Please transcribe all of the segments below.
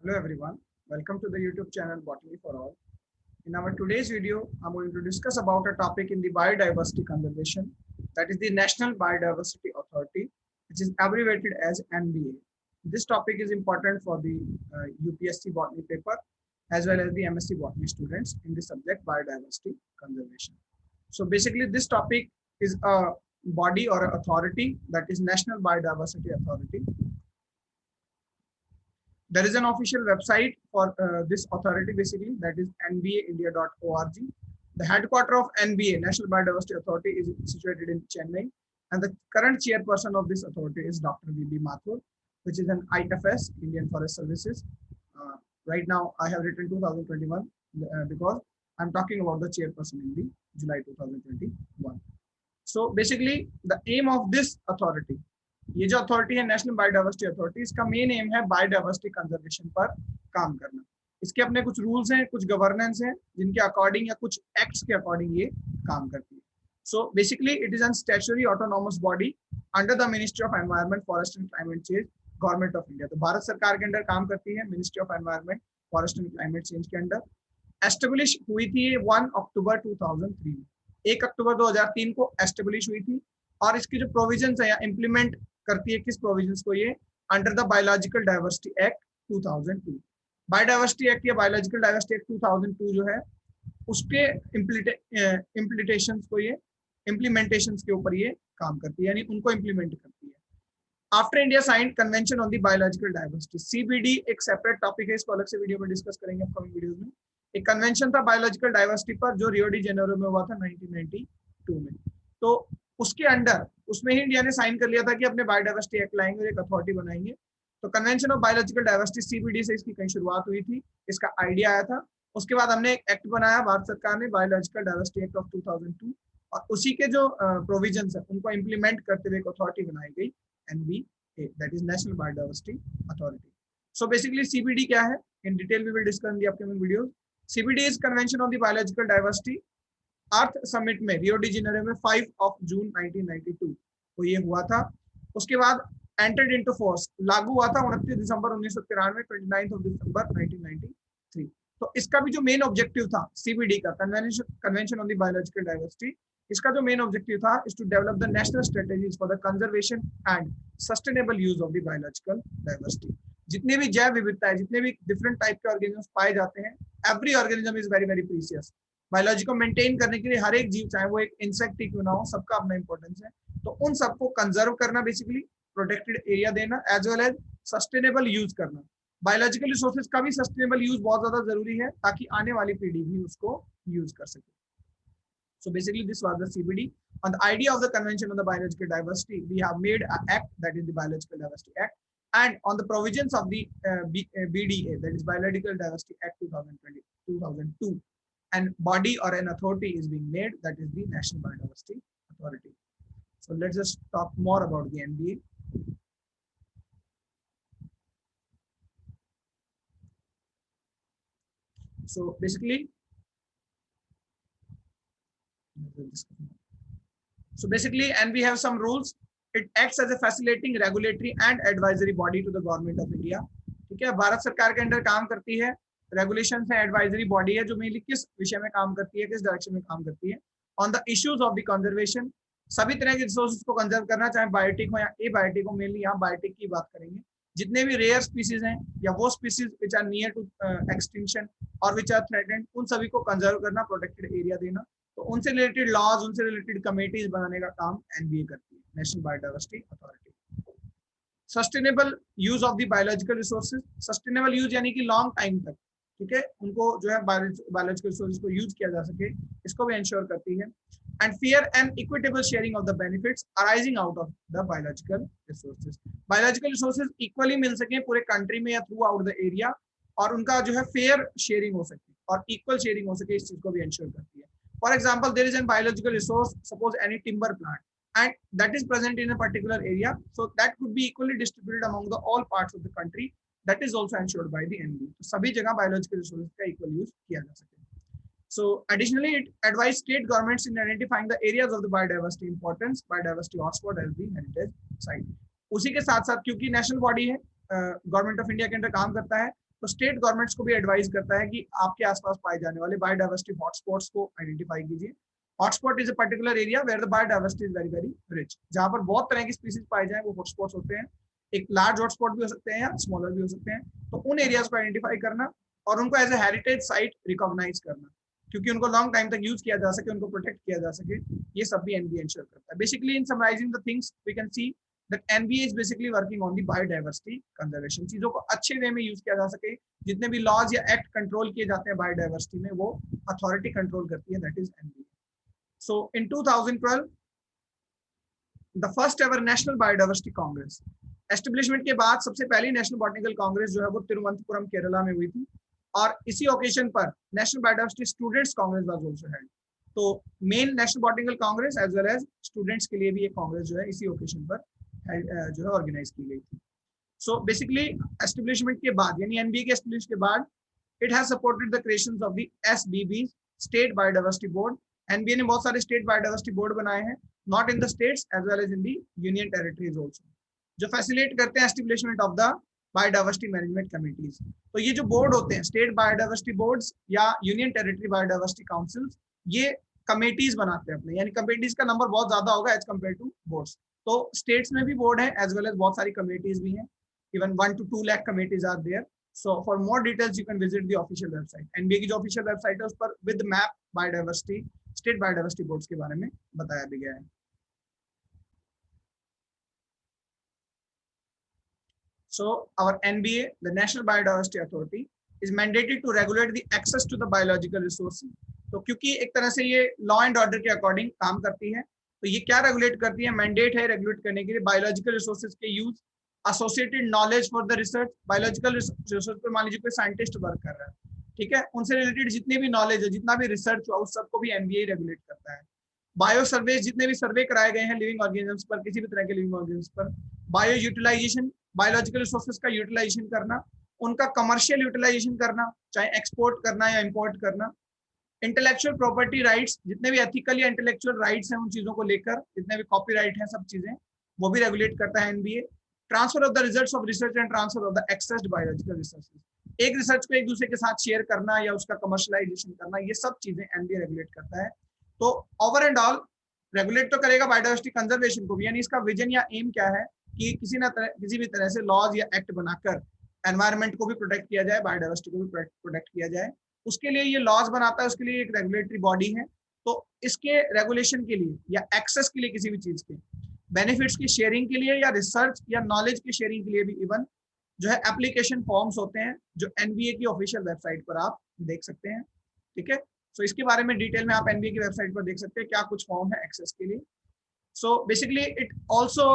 Hello everyone, welcome to the YouTube channel Botany for All. In our today's video, I'm going to discuss about a topic in the biodiversity conservation, that is the National Biodiversity Authority, which is abbreviated as NBA. This topic is important for the UPSC Botany paper as well as the MSc Botany students in the subject biodiversity conservation. So basically this topic is a body or an authority, that is National Biodiversity Authority. There is an official website for this authority, basically, that is nbaindia.org. The headquarters of NBA, National Biodiversity Authority, is situated in Chennai, and the current chairperson of this authority is Dr. V.B. Mathur, which is an IFS, Indian Forest Services. Right now, I have written 2021 because I'm talking about the chairperson in the July 2021. So basically, the aim of this authority, ये जो authority है national biodiversity authority, इसका main M है biodiversity conservation पर काम करना. इसके अपने कुछ रूल्स हैं, कुछ गवर्नेंस हैं, जिनके अकॉर्डिंग या कुछ एक्ट्स के अकॉर्डिंग ये काम करती है. So basically it is an statutory autonomous body under the ministry of environment, forest and climate change, government of India. तो भारत सरकार के अंडर काम करती है, ministry of environment, forest and climate change के अंडर. एस्टेब्लिश हुई थी 1 अक्टूबर 2003 में, 1 अक्टूबर 2003 को एस्टेब्लिश हुई थी. और इसकी जो प्रोविजंस है या इम्प्लीमेंट करती है किस प्रोविजंस को, ये under the biological diversity act 2002. Biodiversity act या बायोलॉजिकल डाइवर्सिटी एक्ट 2002 जो है, उसके इम्प्लीमेंटेशंस को ये इम्प्लीमेंटेशंस के ऊपर ये काम करती है, यानी उनको इम्प्लीमेंट करती है. After India signed convention on the biological diversity, CBD एक सेपरेट टॉपिक है, इसको अलग से वीडियो में डिस्कस करेंगे अपकमिंग वीडियोस में. एक कन्वेंशन था बायोलॉजिकल डाइवर्सिटी पर जो रियो डी जेनेरो में हुआ था 1992 में. तो उसके अंडर उसमें ही इंडिया ने साइन कर लिया था कि अपने बायोडाइवर्सिटी एक्ट लाएंगे और एक अथॉरिटी बनाएंगे. तो convention of biological diversity CBD से इसकी कहीं शुरुआत हुई थी, इसका आइडिया आया था. उसके बाद हमने एक एक्ट बनाया भारत सरकार ने, बायोलॉजिकल डाइवर्सिटी एक्ट ऑफ 2002, और उसी के जो प्रोविजंस है उनको इम्प्लीमेंट करते हुए एक अथॉरिटी बनाई गई, NBA, that is national biodiversity authority. So basically CBD क्या है, in detail we will discuss in the upcoming videos. CBD is convention on the biological diversity. Earth summit में रियो डी जेनेरो में 5 जून 1992 को ये हुआ था. उसके बाद एंटर्ड इनटू फोर्स, लागू हुआ था 29 दिसंबर 1993, 29 दिसंबर 1993. तो इसका भी जो मेन ऑब्जेक्टिव था सीबीडी का, convention on the biological diversity, इसका जो मेन ऑब्जेक्टिव था is to develop the national strategies for the conservation and sustainable use of the biological diversity. जितनी भी जैव विविधता है, जितने भी डिफरेंट टाइप के ऑर्गेनिज्म पाए जाते हैं, every organism is very very precious. Biology को मेंटेन करने के लिए हर एक जीव, चाहे वो एक इंसेक्ट ही क्यों ना हो, सबका अपना इंपॉर्टेंस है. तो उन सबको कंजर्व करना, बेसिकली प्रोटेक्टेड एरिया देना, as well as sustainable use करना. बायोलॉजिकल रिसोर्सेज का भी सस्टेनेबल यूज बहुत ज्यादा जरूरी है ताकि आने वाली पीढ़ी भी उसको यूज कर सके. So basically this was the CBD. On the idea of the Convention on the Biological Diversity, we have made an act, that is the Biological Diversity Act, and on the provisions of the BDA, that is Biological Diversity Act 2002, and body or an authority is being made, that is the National Biodiversity Authority. So let's just talk more about the NBA. So basically, and we have some rules. It acts as a facilitating, regulatory and advisory body to the government of India. ठीक है, भारत सरकार के under काम करती है, regulation है, advisory body है जो मेनली किस विषय में काम करती है, किस डायरेक्शन में काम करती है. On the issues of the conservation, सभी तरह के रिसोर्सेज को कंजर्व करना, चाहे बायोटिक हो या ए बायोटिक हो. मेनली यहाँ बायोटिक की बात करेंगे. जितने भी रेयर स्पीसीज हैं या वो species which are near to extinction और विच आर थ्रेटेंड, उन सभी को कंजर्व करना, प्रोटेक्टेड एरिया देना. तो उनसे रिलेटेड लॉज, उनसे रिलेटेड कमेटीज बनाने का काम एनबीए करती है, national biodiversity authority. Sustainable use of the biological resources, sustainable use यानी कि लॉन्ग टाइम तक, ठीक है, उनको जो है बायोलॉजिकल रिसोर्सेज को यूज किया जा सके, इसको भी इंश्योर करती है. And fair and equitable sharing of the benefits arising out of the biological resources. Biological resources equally मिल सके पूरे कंट्री में या थ्रू आउट द एरिया, और उनका जो है फेयर शेयरिंग हो सके और इक्वल शेयरिंग हो सके, इस चीज को भी इंश्योर करती है. For example, there is a biological resource, suppose any timber plant, and that is present in a particular area, so that could be equally distributed among the all parts of the country. That is also ensured by the NB. तो सभी जगह biological resources का equal use किया जा सके. So additionally, it advises state governments in identifying the areas of the biodiversity importance, biodiversity hotspot as the heritage site. उसी के साथ साथ क्योंकि नेशनल बॉडी है, गवर्नमेंट ऑफ इंडिया के अंदर काम करता है, तो स्टेट गवर्नमेंट्स को भी एडवाइज करता है कि आपके आसपास पाए जाने वाले बायोडाइवर्सिटी हॉटस्पॉट्स को आइडेंटिफाई कीजिए। Hotspot is a particular area where the biodiversity is very very rich, जहां पर बहुत तरह की स्पीसीज पाए जाए वो हॉटस्पॉट्स होते हैं। एक लार्ज हॉटस्पॉट भी हो सकते हैं या स्मॉलर भी हो सकते हैं। तो उन एरियाज को आइडेंटिफाई करना और उनको as a heritage site recognise करना, क्योंकि उनको लॉन्ग टाइम तक यूज किया जा सके, उनको प्रोटेक्ट किया जा सके, ये सब भी एनबीए इंश्योर करता है। Basically in summarising the things we can see that NBA is basically working on the biodiversity conservation. चीजों को अच्छे वे में यूज किया जा सके, जितने भी लॉज या एक्ट कंट्रोल किए जाते हैं बायोडाइवर्सिटी में वो अथॉरिटी कंट्रोल करती है, that is NBA. So in 2012 the first ever national biodiversity Congress establishment के बाद सबसे पहली नेशनल बॉटनिकल कांग्रेस जो है वो तिरुवनंतपुरम केरला में हुई थी, और इसी ओकेजन पर national biodiversity students congress was also held. तो main national botanical congress as well as students के लिए भी एक कांग्रेस जो है इसी ओकेजन पर जो है ऑर्गेनाइज की गई थी। सो बेसिकली एस्टेब्लिशमेंट के बाद यानी एनबीए के एस्टेब्लिश के बाद it has supported the creation of the SBB state biodiversity board. NBA ने बहुत सारे स्टेट बायोडाइवर्सिटी बोर्ड बनाए हैं, not in the states as well as in the union territories also, जो फैसिलिटेट करते हैं establishment of the biodiversity management committees. तो ये जो बोर्ड होते हैं स्टेट बायोडाइवर्सिटी बोर्ड्स या यूनियन टेरिटरी बायोडाइवर्सिटी काउंसिल्स, ये कमेटीज बनाते हैं अपने, यानी कमेटीज का नंबर बहुत ज्यादा होगा एज कम्पेयर टू बोर्ड्स। तो स्टेट्स में भी बोर्ड है एज वेल एज बहुत सारी कमेटीज भी हैं, even 1 to 2 lakh committees are there. So for more details you can visit the official website. NBA की जो ऑफिशियल वेबसाइट है उस पर with map biodiversity state biodiversity boards के बारे में बताया भी गया है। So our NBA, the National Biodiversity Authority, is mandated to regulate the access to the biological resources. तो क्योंकि एक तरह से ये लॉ एंड ऑर्डर के अकॉर्डिंग काम करती है, तो ये क्या रेगुलेट करती है, मैंडेट है रेगुलेट करने के लिए बायोलॉजिकल रिसोर्सेज के use, associated knowledge for the research. Biological resource पर मान लीजिए कोई साइंटिस्ट वर्क कर रहा है, ठीक है, उनसे रिलेटेड जितने भी नॉलेज है, जितना भी रिसर्च हुआ उस सबको भी एनबीए रेगुलेट करता है। बायो सर्वे, जितने भी सर्वे कराए गए हैं लिविंग ऑर्गेनिजम्स पर, किसी भी तरह के लिविंग ऑर्गेनिजम्स पर, बायो यूटिलाइजेशन, बायोलॉजिकल रिसोर्सेज का यूटिलाइजेशन करना, उनका कमर्शियल यूटिलाइजेशन करना, चाहे एक्सपोर्ट करना या इंपोर्ट करना, इंटेलेक्चुअल प्रॉपर्टी राइट्स, जितने भी एथिकल या इंटेलेक्चुअल राइट्स हैं उन चीजों को लेकर, जितने भी कॉपीराइट हैं सब चीजें वो भी रेगुलेट करता है NBA. Transfer of the results of research and transfer of the accessed biological resources, एक रिसर्च को एक दूसरे के साथ शेयर करना या उसका कमर्शलाइजेशन करना, ये सब चीजें एनबीए रेगुलेट करता है। तो ओवर एंड ऑल रेगुलेट तो करेगा बायोडाइवर्सिटी कंजर्वेशन को भी, यानी इसका विजन या एम क्या है कि किसी भी तरह से लॉज या एक्ट बनाकर एनवायरनमेंट को भी प्रोटेक्ट किया जाए, बायोडाइवर्सिटी को भी प्रोटेक्ट किया जाए। उसके लिए ये लॉज बनाता है, उसके लिए एक रेगुलेटरी बॉडी है। तो इसके रेगुलेशन के लिए या एक्सेस के लिए किसी भी चीज के, बेनिफिट्स की शेयरिंग के लिए या रिसर्च या नॉलेज की शेयरिंग के लिए भी इवन जो है एप्लीकेशन फॉर्म्स होते हैं, जो एनबीए की ऑफिशियल वेबसाइट पर आप देख सकते हैं, ठीक है। सो इसके बारे में डिटेल में आप एनबीए की वेबसाइट पर देख सकते हैं क्या कुछ फॉर्म है एक्सेस के लिए। So basically it also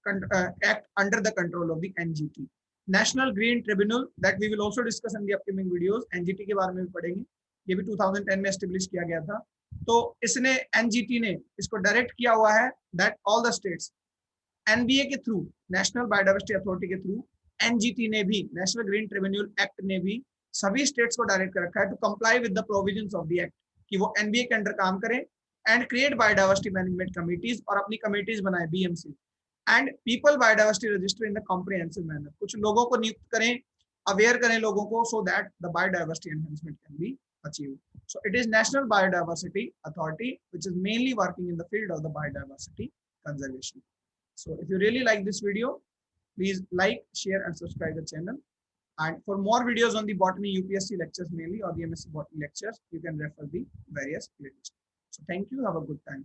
act under the control of the NGT, National Green Tribunal, that we will also discuss in the upcoming videos। NGT के बारे में भी पढ़ेंगे, ये भी 2010 में एस्टेब्लिश किया गया था। तो इसने NGT ने इसको डायरेक्ट किया हुआ है that all the states NBA के थ्रू, नेशनल बायोडाइवर्सिटी अथॉरिटी के थ्रू, NGT ने भी, नेशनल ग्रीन ट्रिब्यूनल एक्ट ने भी सभी स्टेट्स को डायरेक्ट कर रखा है to comply with the provisions of the act, कि वो एनबीए के अंडर काम करें and create biodiversity management committees, और अपनी कमिटीज बनाए BMC, and people biodiversity register in the comprehensive manner, कुछ लोगों को नियुक्त करें, अवेयर करें लोगों को, so that the biodiversity enhancement can be achieved. So it is National Biodiversity Authority which is mainly working in the field of the biodiversity conservation. So if you really like this video, please like, share and subscribe the channel. And for more videos on the botany UPSC lectures mainly, or the MSc botany lectures, you can refer the various playlists. So thank you, have a good time.